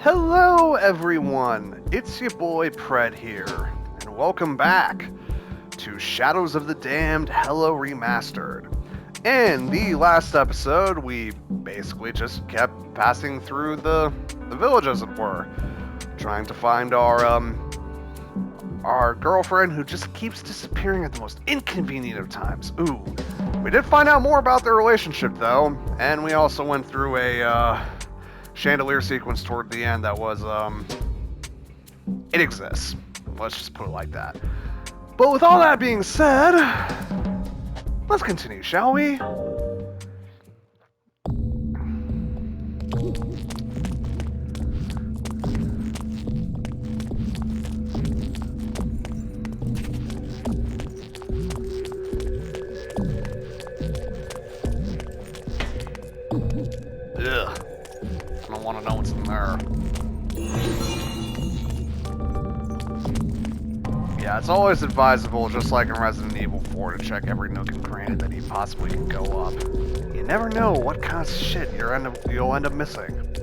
Hello, everyone. It's your boy Pred here, and welcome back to Shadows of the Damned Hello Remastered. In the last episode, we basically just kept passing through the village, as it were, trying to find our girlfriend who just keeps disappearing at the most inconvenient of times. Ooh, we did find out more about their relationship though, and we also went through a chandelier sequence toward the end that was, it exists. Let's just put it like that. But with all that being said, let's continue, shall we? Ugh. I don't want to know what's in there. Yeah, it's always advisable, just like in Resident Evil 4, to check every nook and cranny that you possibly can go up. You never know what kind of shit you'll end up missing.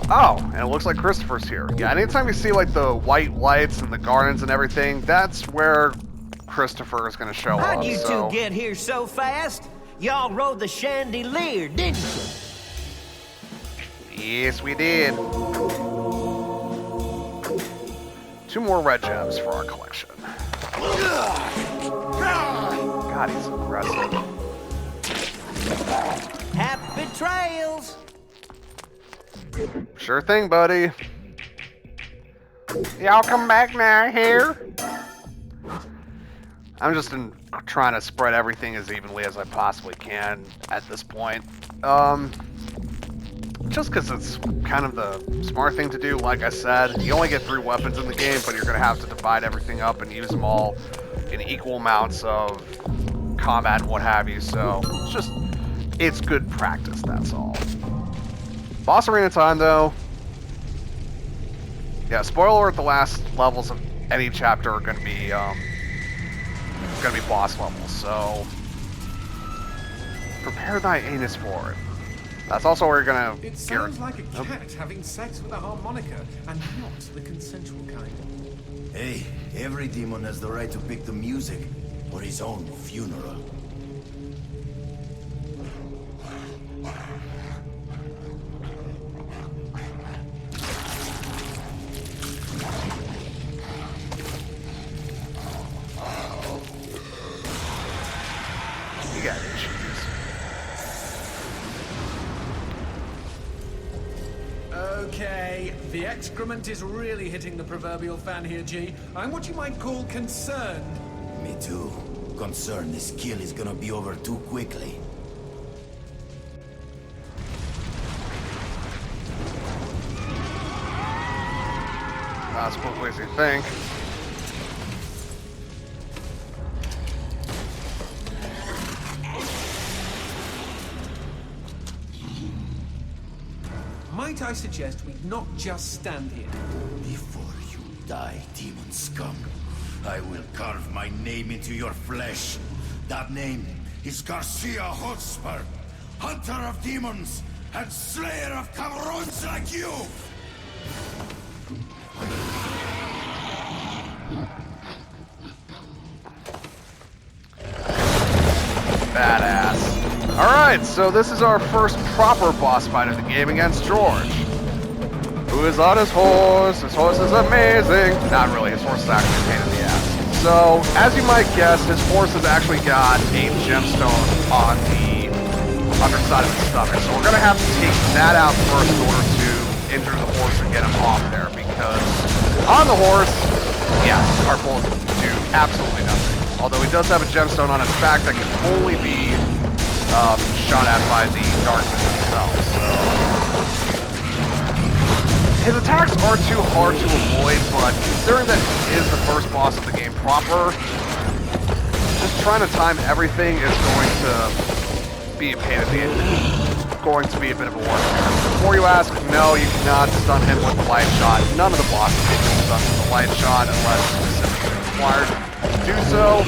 Oh, and it looks like Christopher's here. Yeah, anytime you see like the white lights and the gardens and everything, that's where Christopher is going to show up. How'd you two get here so fast? Y'all rode the chandelier, didn't you? Yes, we did. 2 more red gems for our collection. God, he's aggressive. Happy trails! Sure thing, buddy. Y'all come back now here. I'm just trying to spread everything as evenly as I possibly can at this point. Just because it's kind of the smart thing to do. Like I said, you only get 3 weapons in the game, but you're going to have to divide everything up and use them all in equal amounts of combat and what have you. So it's good practice, that's all. Boss arena time, though. Yeah, spoiler alert, the last levels of any chapter are going to be boss levels, so prepare thy anus for it. That's also where you're gonna. It sounds like a cat having sex with a harmonica, and not the consensual kind. Hey, every demon has the right to pick the music for his own funeral. You got issues. Okay, the excrement is really hitting the proverbial fan here, G. I'm what you might call concerned. Me too. Concerned this kill is gonna be over too quickly. Not as quickly as you think. Might I suggest we not just stand here? Before you die, demon scum, I will carve my name into your flesh. That name is Garcia Hotspur, hunter of demons and slayer of cabrons like you! Badass. Alright, so this is our first proper boss fight of the game against George, who is on his horse. His horse is amazing. Not really, his horse is actually a pain in the ass. So, as you might guess, his horse has actually got a gemstone on the underside of his stomach. So we're going to have to take that out first in order to injure the horse and get him off there, because on the horse, yes, our bullets do absolutely nothing. Although he does have a gemstone on his back that can only be shot at by the darkness itself, so his attacks are too hard to avoid, but considering that he is the first boss of the game proper, just trying to time everything is going to be a pain in the going to be a bit of a work. Before you ask, no, you cannot stun him with the light shot. None of the bosses can be stunned with the light shot unless specifically required to do so.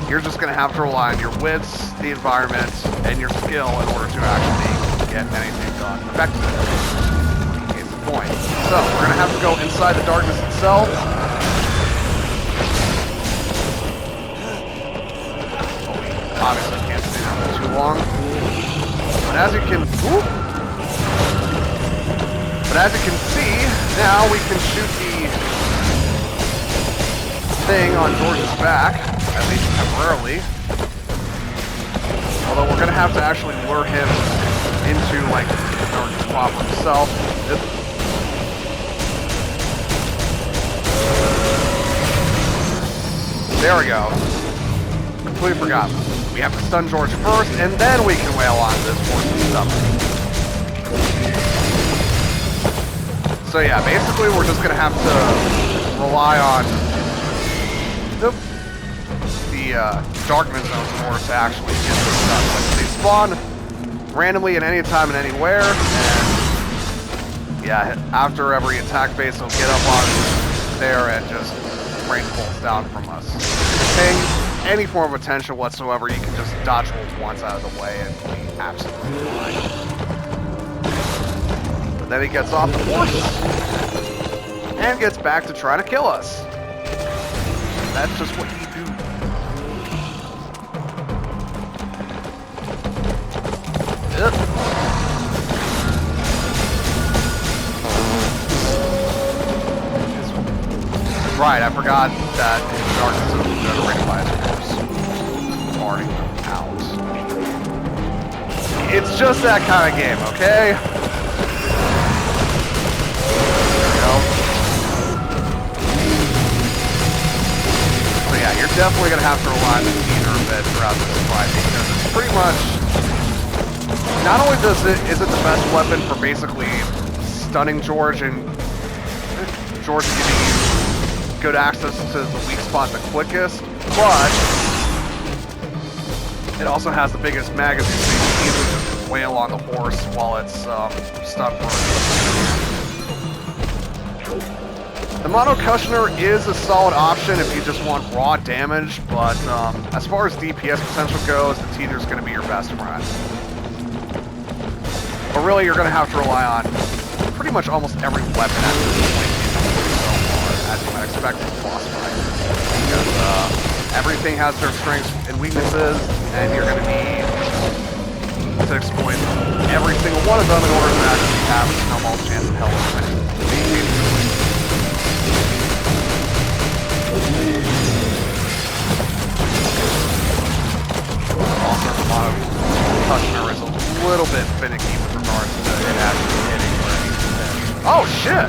You're just going to have to rely on your wits, the environment, and your skill in order to actually get anything done effectively. Is the point. So, we're gonna have to go inside the darkness itself. Oh, we obviously can't stay there for too long. But as you can... Whoop, but as you can see, now we can shoot the thing on George's back, at least temporarily. Although we're gonna have to actually lure him into, like, George's proper himself. There we go. Completely forgot. We have to stun George first, and then we can wail on this horse's stomach. So yeah, basically we're just gonna have to rely on the darkness zones in order to actually get this done. Like, they spawn randomly at any time and anywhere, and yeah, after every attack phase, they'll get up on there and just rain bolts down from us. Paying any form of attention whatsoever, you can just dodge rolls once out of the way and be absolutely fine. Then he gets off the horse and gets back to trying to kill us. That's just what you do. Yep. Right, I forgot that darkness is generated by his horse. Farting out. It's just that kind of game, okay? So yeah, you're definitely going to have to rely on the meter a bit throughout this fight, because it's pretty much, not only is it the best weapon for basically stunning George and George giving you good access to the weak spot the quickest, but it also has the biggest magazine, so you can easily just wail on the horse while it's stunned for The mono cushioner is a solid option if you just want raw damage, but as far as DPS potential goes, the Teeter's going to be your best friend. But really, you're going to have to rely on pretty much almost every weapon at this point, as you might expect from a boss fight. Because everything has their strengths and weaknesses, and you're going to need to exploit every single one of them in order to actually have a snowball chance in hell of winning. Also, the mono cushioner is a little bit finicky with regards to it actually hitting where it needs to hit. Oh shit!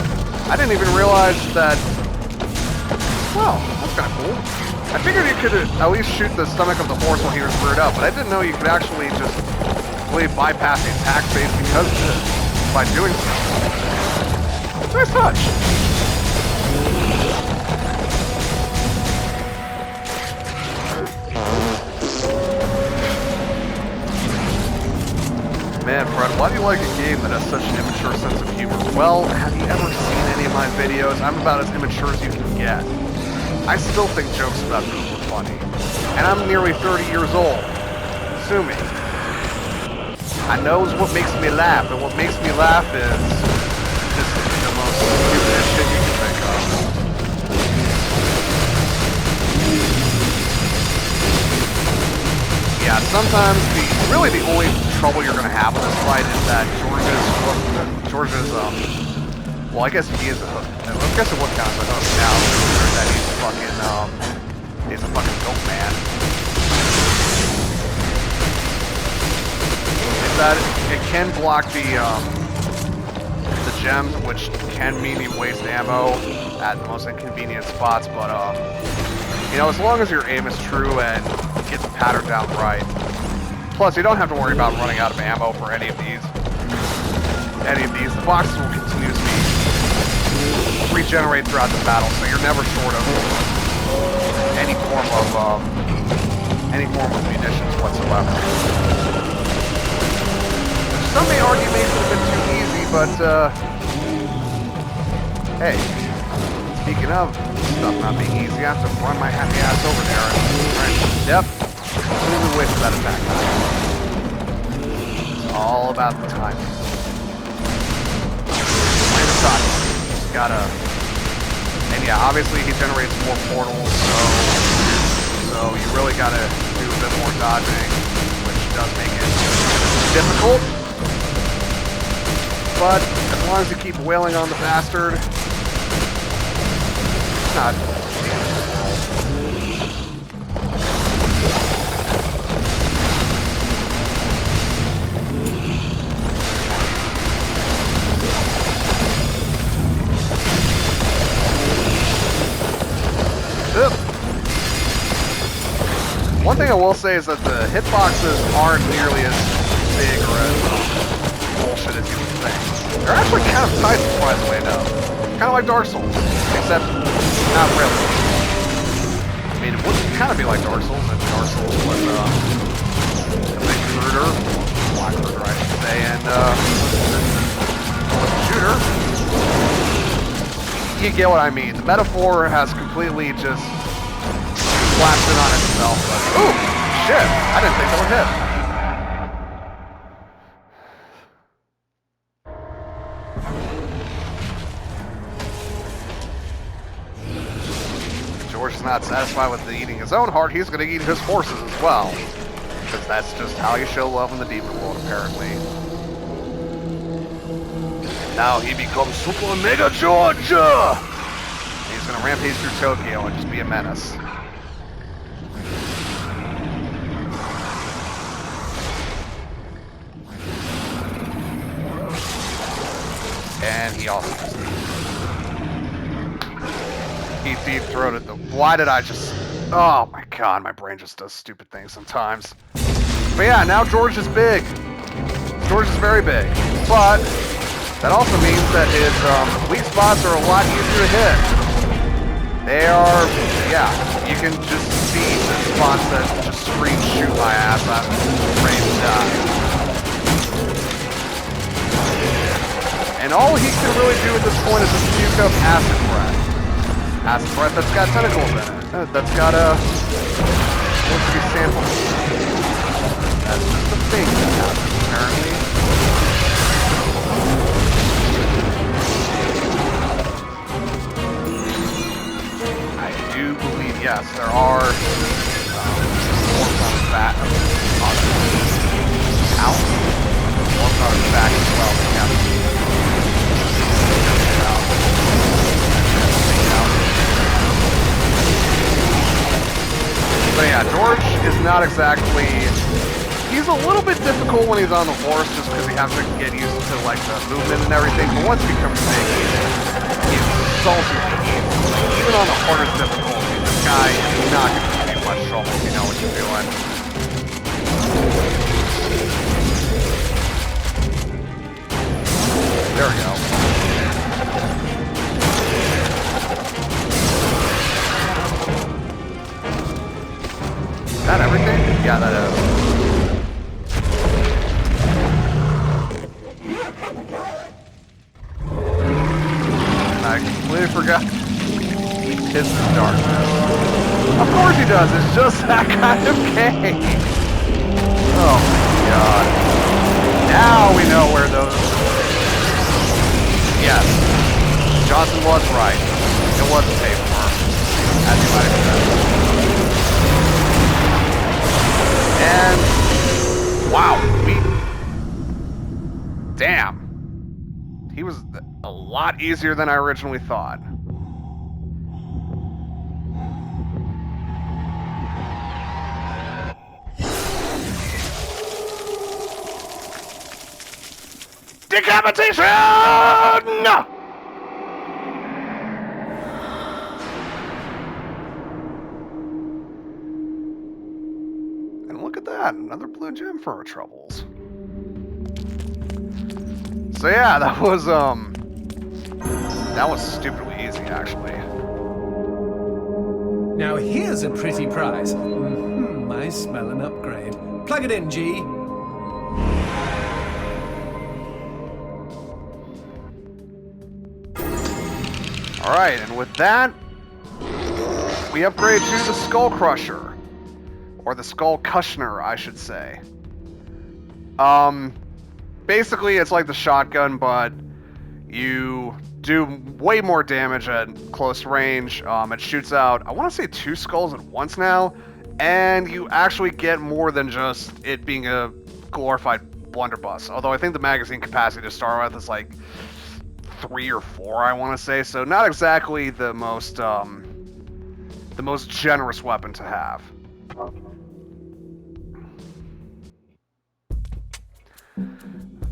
I didn't even realize that. Well, that's kind of cool. I figured you could at least shoot the stomach of the horse while he was reared up, but I didn't know you could actually just completely bypass the attack phase because of it by doing so. Nice touch. Man, Fred, why do you like a game that has such an immature sense of humor? Well, have you ever seen any of my videos? I'm about as immature as you can get. I still think jokes about this are funny. And I'm nearly 30 years old. Sue me. I know what makes me laugh, and what makes me laugh is just the most stupid shit you can think of. Yeah, sometimes really the only trouble you're gonna have with this fight is that George's well, I guess he is a hook. I guess it would count as a hook now, that he's a fucking goat man. Is that it can block the gems, which can mean you waste ammo at the most inconvenient spots, but you know, as long as your aim is true and you get the pattern down right. Plus, you don't have to worry about running out of ammo for any of these. The boxes will continuously regenerate throughout the battle, so you're never short of any form of munitions whatsoever. Some may argue maybe it's a bit too easy, but hey, speaking of stuff not being easy, I have to run my happy ass over there and yep, completely wasted that attack. All about the timing. Plain of sight. Just gotta... And yeah, obviously he generates more portals, so you really gotta do a bit more dodging, which does make it difficult. But as long as you keep wailing on the bastard, it's not... One thing I will say is that the hitboxes aren't nearly as big or as bullshit as you would think. They're actually kind of tight, surprisingly enough. Kind of like Dark Souls, except not really. I mean, it would kind of be like Dark Souls if Dark Souls was a big recruiter, black recruiter, I should say, and shooter. You get what I mean. The metaphor has completely just collapsed in on itself, but ooh, shit, I didn't think that would hit. George is not satisfied with eating his own heart, he's gonna eat his horses as well. Because that's just how you show love in the demon world, apparently. Now he becomes Super Mega George! He's gonna rampage through Tokyo and just be a menace. And he also just deep-throated the... Why did I just... Oh my god, my brain just does stupid things sometimes. But yeah, now George is big. George is very big. But that also means that his weak spots are a lot easier to hit. They are... Yeah, you can just see the spots that just scream shoot my ass. I'm ready to die. And all he can really do at this point is just puke up Acid Breath. Acid Breath that's got tentacles in it. That's got supposed to be samples. That's just the thing that happens, apparently. I do believe, yes, there are forms on the back of the house. Forms on the back as well. Yeah. So yeah, George is not exactly... He's a little bit difficult when he's on the horse just because he has to get used to like the movement and everything, but once he becomes big, he's salty. Like, even on the hardest difficulty, this guy is not going to be much trouble if you know what you're doing. There we go. Is that everything? Yeah, that is. I completely forgot. His darkness. Of course he does, it's just that kind of game. Oh my god. Now we know where those... Yes. Johnson was right. It was a tapeworm. As you might expect. And wow, damn, he was a lot easier than I originally thought. Decapitation! No! Another blue gem for our troubles. So yeah, that was stupidly easy actually. Now here's a pretty prize. I smell an upgrade. Plug it in, G. Alright, and with that, we upgrade to the Skull Crusher. Or the Skull Kushner, I should say. basically it's like the shotgun, but you do way more damage at close range. It shoots out, I want to say 2 skulls at once now, and you actually get more than just it being a glorified blunderbuss. Although I think the magazine capacity to start with is like 3 or 4, I want to say. So not exactly the most generous weapon to have.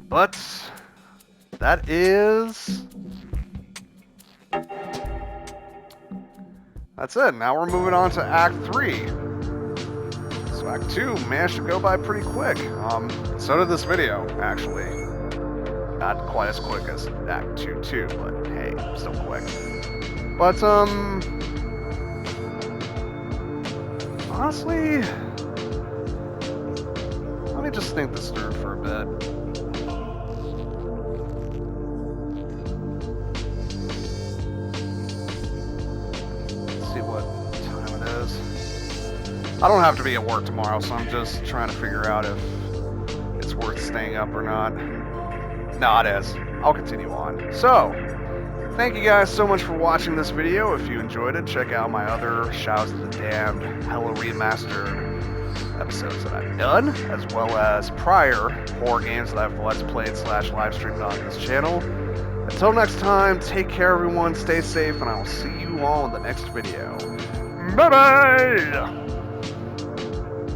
But that is... that's it. Now we're moving on to Act 3. So Act 2 managed to go by pretty quick. So did this video, actually. Not quite as quick as Act 2 too, but hey, still quick. But, honestly... let me just think this through for a bit. I don't have to be at work tomorrow, so I'm just trying to figure out if it's worth staying up or not. No, it is. I'll continue on. So, thank you guys so much for watching this video. If you enjoyed it, check out my other Shouts of the Damned Hello Remastered episodes that I've done, as well as prior horror games that I've Let's Played / live streamed on this channel. Until next time, take care everyone, stay safe, and I will see you all in the next video. Bye-bye!